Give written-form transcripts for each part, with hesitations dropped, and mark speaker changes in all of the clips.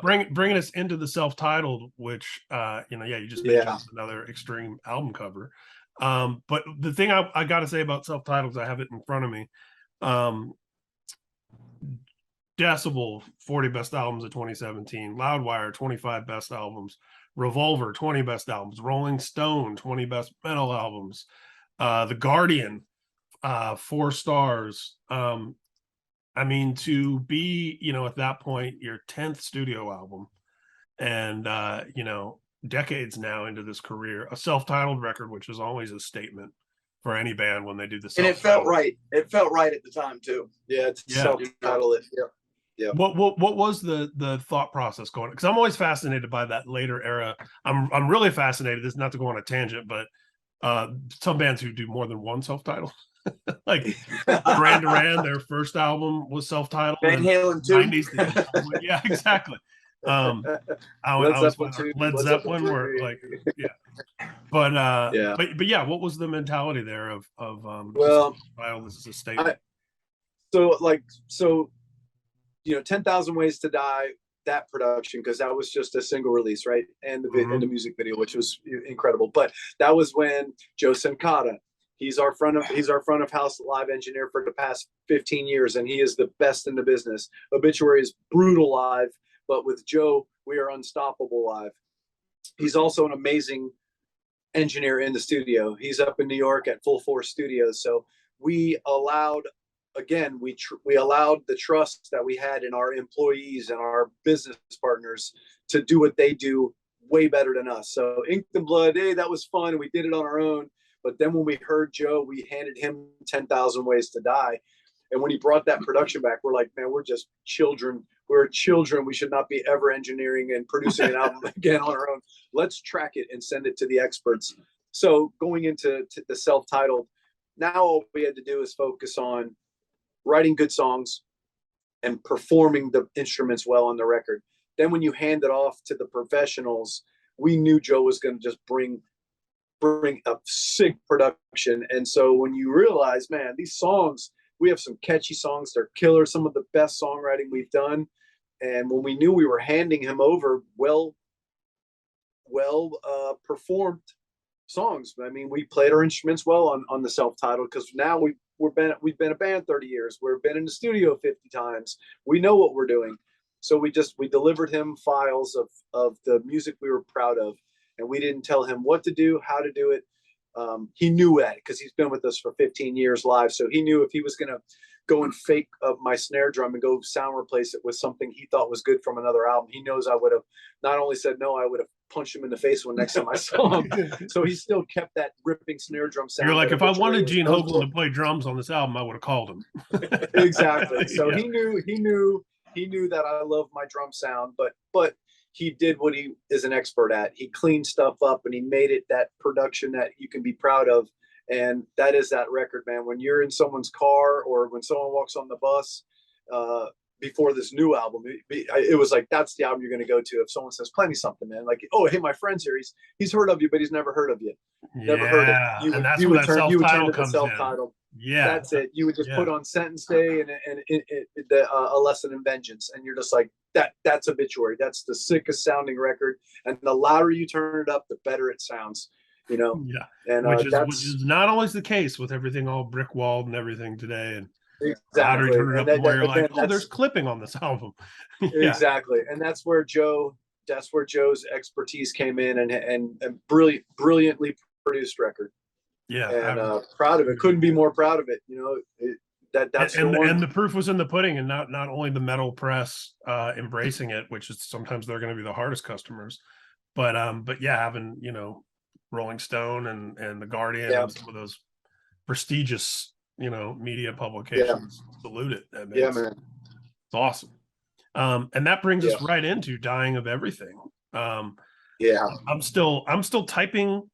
Speaker 1: bringing us into the self-titled, which you just mentioned another extreme album cover. But the thing I got to say about self-titled, I have it in front of me. Decibel 40 best albums of 2017, Loudwire 25 best albums, Revolver 20 best albums, Rolling Stone 20 best metal albums, The Guardian 4 stars. I mean, to be, at that point, your 10th studio album and, decades now into this career, a self-titled record, which is always a statement for any band when they do the self-titled.
Speaker 2: And it felt right. It felt right at the time, too.
Speaker 1: Self-titled it. Yeah. What was the thought process going? Because I'm always fascinated by that later era. I'm really fascinated. This is not to go on a tangent, but some bands who do more than one self-title. Like Duran Duran, their first album was self-titled.
Speaker 2: Van Halen too.
Speaker 1: 90s, yeah, exactly. Led Zeppelin were like, but yeah, what was the mentality there of this is a statement?
Speaker 2: 10,000 Ways to Die, that production, because that was just a single release, right? And the music video, which was incredible. But that was when Joe Sencada, he's our front of house live engineer for the past 15 years, and he is the best in the business. Obituary is brutal live, but with Joe, we are unstoppable live. He's also an amazing engineer in the studio. He's up in New York at Full Force Studios. So we allowed the trust that we had in our employees and our business partners to do what they do way better than us. So Ink and Blood, hey, that was fun. We did it on our own. But then when we heard Joe, we handed him 10,000 Ways to Die. And when he brought that production back, we're like, man, we're just children. We're children. We should not be ever engineering and producing an album again on our own. Let's track it and send it to the experts. So going into the self-titled, now all we had to do is focus on writing good songs and performing the instruments well on the record. Then when you hand it off to the professionals, we knew Joe was going to just bring a sick production. And so when you realize, man, these songs, we have some catchy songs, they're killer, some of the best songwriting we've done. And when we knew we were handing him over well performed songs, I mean, we played our instruments well on the self-titled, because now we've been a band 30 years. We've been in the studio 50 times. We know what we're doing. So we delivered him files of the music we were proud of. And we didn't tell him what to do, how to do it. He knew that because he's been with us for 15 years live. So he knew if he was going to go and fake my snare drum and go sound replace it with something he thought was good from another album, he knows I would have not only said no, I would have punched him in the face when next time I saw him. So he still kept that ripping snare drum sound.
Speaker 1: You're like, if I wanted Gene Hoglan to play drums on this album, I would have called him.
Speaker 2: Exactly. So he knew that I love my drum sound, but he did what he is an expert at. He cleaned stuff up and he made it that production that you can be proud of. And that is that record, man. When you're in someone's car or when someone walks on the bus before this new album, it was like, that's the album you're going to go to. If someone says, play me something, man, like, oh, hey, my friend's here. He's heard of you, but he's never heard of you. Never heard of you.
Speaker 1: And that's where that self-title comes in.
Speaker 2: Yeah, that's it. You would just put on Sentence Day and A Lesson in Vengeance, and you're just like, that's Obituary. That's the sickest sounding record, and the louder you turn it up, the better it sounds. Yeah, and
Speaker 1: which is not always the case with everything all brick walled and everything today. And
Speaker 2: exactly,
Speaker 1: turn it up where you're like, oh, there's clipping on this album.
Speaker 2: Exactly, and that's where Joe's expertise came in, and brilliantly produced record.
Speaker 1: Yeah,
Speaker 2: and proud of it. Couldn't be more proud of it. That's
Speaker 1: and the proof was in the pudding, and not only the metal press embracing it, which is sometimes they're going to be the hardest customers, but yeah, having Rolling Stone and the Guardian and some of those prestigious media publications salute it. I mean, man, it's awesome. And that brings us right into Dying of Everything. I'm still typing.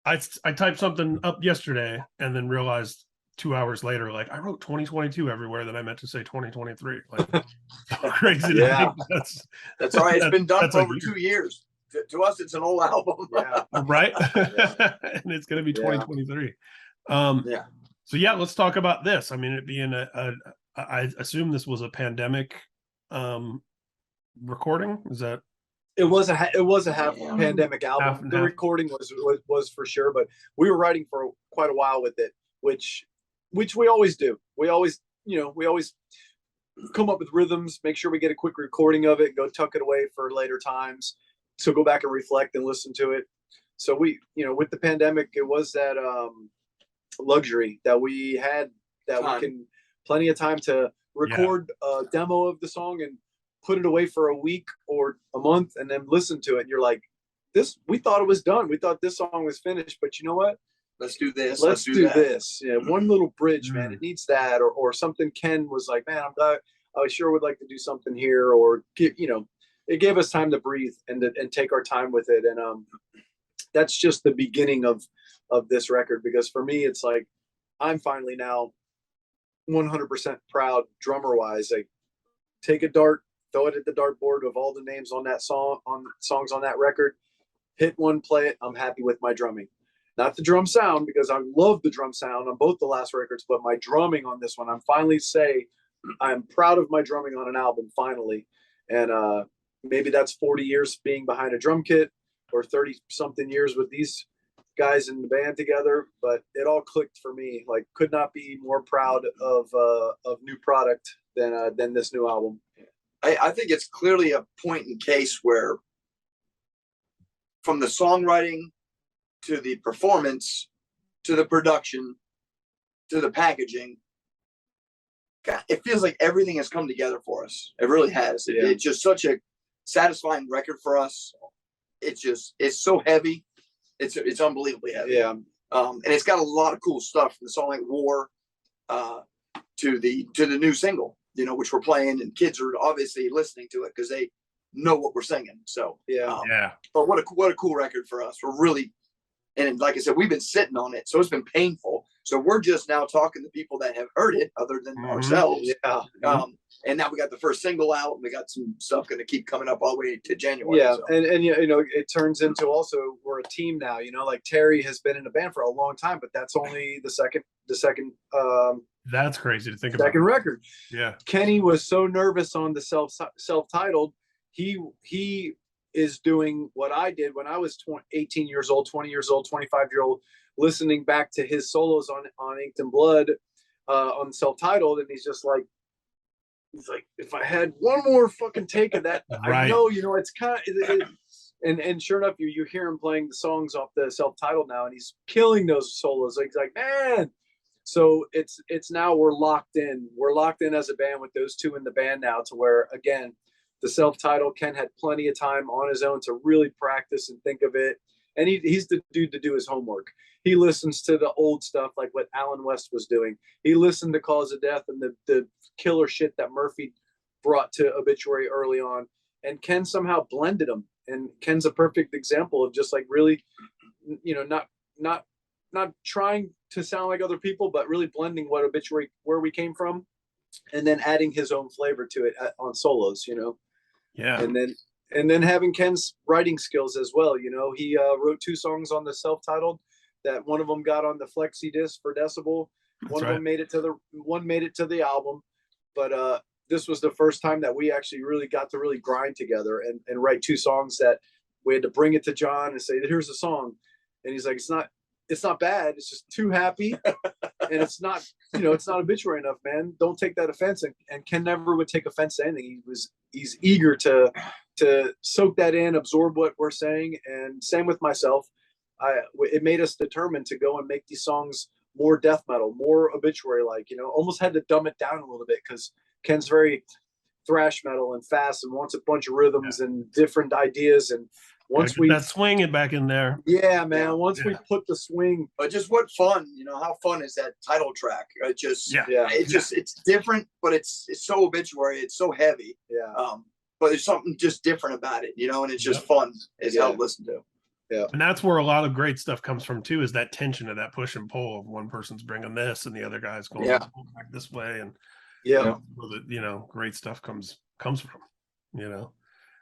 Speaker 1: I typed something up yesterday and then realized 2 hours later, like, I wrote 2022 everywhere that I meant to say 2023. Like, so crazy.
Speaker 2: Yeah, that's all right. It's been done for over 2 years. To us, it's an old album.
Speaker 1: Right? And it's going to be 2023. So yeah, let's talk about this. I mean, it being I assume this was a pandemic recording? Is that
Speaker 2: It was a half pandemic album.
Speaker 1: Half and
Speaker 2: The
Speaker 1: half.
Speaker 2: recording was for sure, but we were writing for quite a while with it, which we always do. We always come up with rhythms, make sure we get a quick recording of it, go tuck it away for later times. So go back and reflect and listen to it. So we, with the pandemic, it was that luxury that we had, that we can plenty of time to record a demo of the song and put it away for a week or a month and then listen to it. And you're like, we thought it was done. We thought this song was finished, but you know what?
Speaker 3: Let's do this.
Speaker 2: Let's do this. Yeah, one little bridge, man. It needs that, or something. Ken was like, man, I'm glad. I sure would like to do something here, or it gave us time to breathe and take our time with it. And that's just the beginning of this record, because for me, it's like I'm finally now 100% proud drummer wise. Like, take a dart, throw it at the dartboard of all the names on that songs on that record, hit one, play it. I'm happy with my drumming. Not the drum sound, because I love the drum sound on both the last records, but my drumming on this one, I'm finally I'm proud of my drumming on an album finally. And maybe that's 40 years being behind a drum kit, or 30 something years with these guys in the band together, but it all clicked for me. Like, could not be more proud of new product than this new album.
Speaker 3: I think it's clearly a point in case where, from the songwriting to the performance to the production to the packaging, God, it feels like everything has come together for us. It really has. It's just such a satisfying record for us. It's so heavy. It's unbelievably heavy.
Speaker 2: Yeah.
Speaker 3: And it's got a lot of cool stuff, from the song like War to the new single, which we're playing, and kids are obviously listening to it because they know what we're singing. So but what a cool record for us. We're really, and like I said, we've been sitting on it, so it's been painful. So we're just now talking to people that have heard it other than ourselves. And now we got the first single out, and we got some stuff going to keep coming up all the way to January.
Speaker 2: Yeah. So. And it turns into, also, we're a team now, like Terry has been in a band for a long time, but that's only the second
Speaker 1: that's crazy to think about.
Speaker 2: Second record.
Speaker 1: Yeah.
Speaker 2: Kenny was so nervous on the self-titled. He is doing what I did when I was 18 years old, 20 years old, 25-year-old, listening back to his solos on Inked in Blood on self-titled, and he's like, if I had one more fucking take of that,
Speaker 1: right.
Speaker 2: I know, it's kind of, and sure enough, you hear him playing the songs off the self-titled now, and he's killing those solos. He's like, man. So it's now we're locked in. We're locked in as a band with those two in the band now, to where, again, the self-titled, Ken had plenty of time on his own to really practice and think of it. And he's the dude to do his homework. He listens to the old stuff, like what Alan West was doing. He listened to Cause of Death and the killer shit that Murphy brought to Obituary early on. And Ken somehow blended them. And Ken's a perfect example of just like really, not trying to sound like other people, but really blending what Obituary, where we came from, and then adding his own flavor to it on solos,
Speaker 1: Yeah.
Speaker 2: And then having Ken's writing skills as well. He wrote 2 songs on the self-titled, that one of them got on the flexi disc for Decibel. One of them made it to the album. But this was the first time that we actually really got to really grind together and write 2 songs that we had to bring it to John and say, here's a song. And he's like, it's not bad. It's just too happy. And it's not, it's not Obituary enough, man. Don't take that offense. And Ken never would take offense to anything. He's eager to soak that in, absorb what we're saying. And same with myself. It made us determined to go and make these songs more death metal, more Obituary-like, almost had to dumb it down a little bit, because Ken's very thrash metal and fast and wants a bunch of rhythms and different ideas. And once we
Speaker 1: that swing it back in there.
Speaker 2: Yeah, man. Once we put the swing.
Speaker 3: But just what fun, how fun is that title track? It's different, but it's so Obituary. It's so heavy.
Speaker 2: Yeah.
Speaker 3: But there's something just different about it, and it's just fun as hell to listen to.
Speaker 2: Yeah.
Speaker 1: And that's where a lot of great stuff comes from too, is that tension of that push and pull of one person's bringing this and the other guy's going back this way. And great stuff comes from,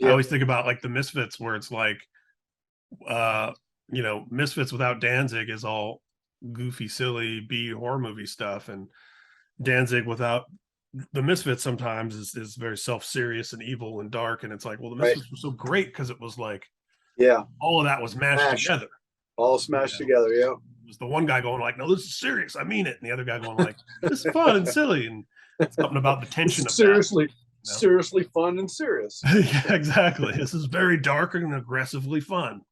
Speaker 1: I always think about like the Misfits, where it's like, Misfits without Danzig is all goofy, silly B horror movie stuff, and Danzig without the Misfits sometimes is very self-serious and evil and dark, and it's like, well, the
Speaker 2: Right.
Speaker 1: Misfits were so great because it was like
Speaker 2: Yeah,
Speaker 1: all of that was mashed together.
Speaker 2: all smashed
Speaker 1: Yeah.
Speaker 2: together. Yeah.
Speaker 1: It was the one guy going like, no, this is serious, I mean it, and the other guy going like, this is fun and silly, and something about the tension of
Speaker 2: Seriously,
Speaker 1: that, you know?
Speaker 2: seriously fun and serious.
Speaker 1: Yeah, exactly. This is very dark and aggressively fun.